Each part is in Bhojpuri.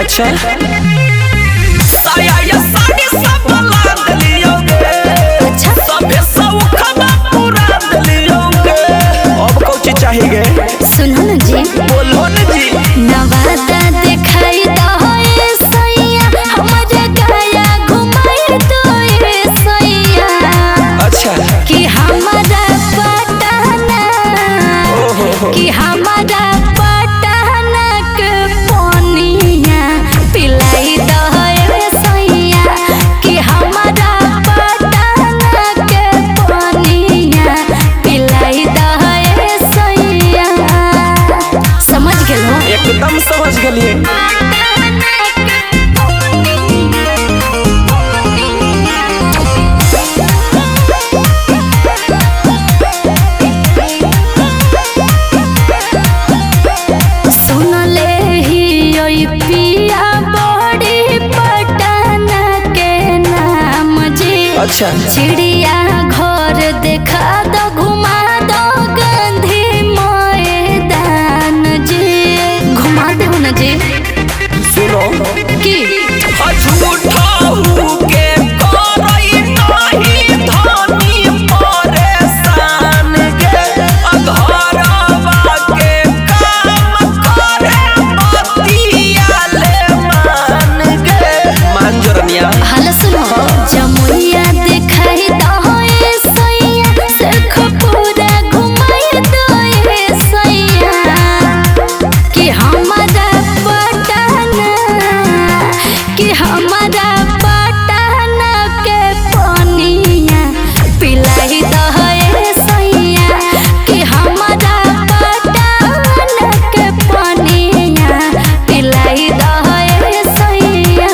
अच्छा साया या साड़ी सब लाद लियोगे, अच्छा सबे सब खबा पूरा लियोगे। अब कौची चाहिए सुनो न जी, बोलो न जी। नवादा दिखाई दो ये सैया, हमारे गाया घुमाई दो ये सैया। अच्छा कि हमारा पटना, कि हमारा पटना के पानिया पिलाई दो ये सैया। कि हमारा पटना के पानिया पिलाई दो ये सैया। समझ गेल हो? एकदम समझ गलिए। अच्छा चिड़िया घर देखा दो, घुमा दो गांधी मैदान जी। घुमा दे हो न जी। सुनो की के करई नहीं धनी परेशान के, अधरवा के काम करे बतिया ले मान के। मान जोरनिया हाल सुनो, जमुइया दिखाई दो ये सैया, सिर्फ पूरा घुमाई दो ये सैया। कि हमारा पटना, कि हमारा पटना के पानिया पिलाई दो ये सैया। कि हमारा पटना के पानिया पिलाई दो ये सैया।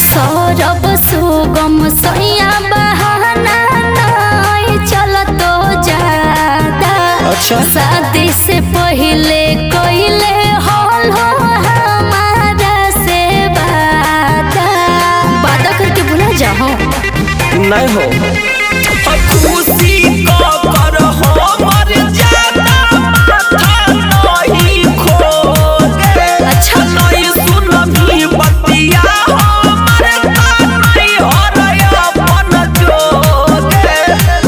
सौरभ सुगम सैया बहाना नहीं चलतो ज्यादा। अच्छा शादी से पहले कोइले हॉल हो हमारा से वादा। वादा करके भुला जाओ नहीं हो खुशी का कर हमर ज्यादा माथा नहीं खोगे। अच्छा नहीं सुनमी बतिया हमर ताई हरया अपन जोगे।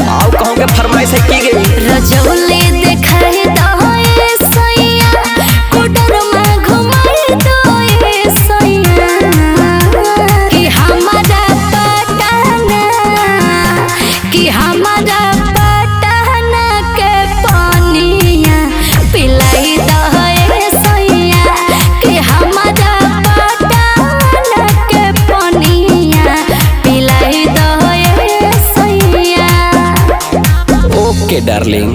आओ कहूं के फरमाइश है की गई। रजौली दिखाई दो ये सैया, कुटर में घुमाई दो ये सैया। कि हमारा पटना, कि हमारा पटना के पानिया पिलाई दो ये सैया। कि हमारा पटना के पानिया पिलाई दो ये सैया। ओके डार्लिंग।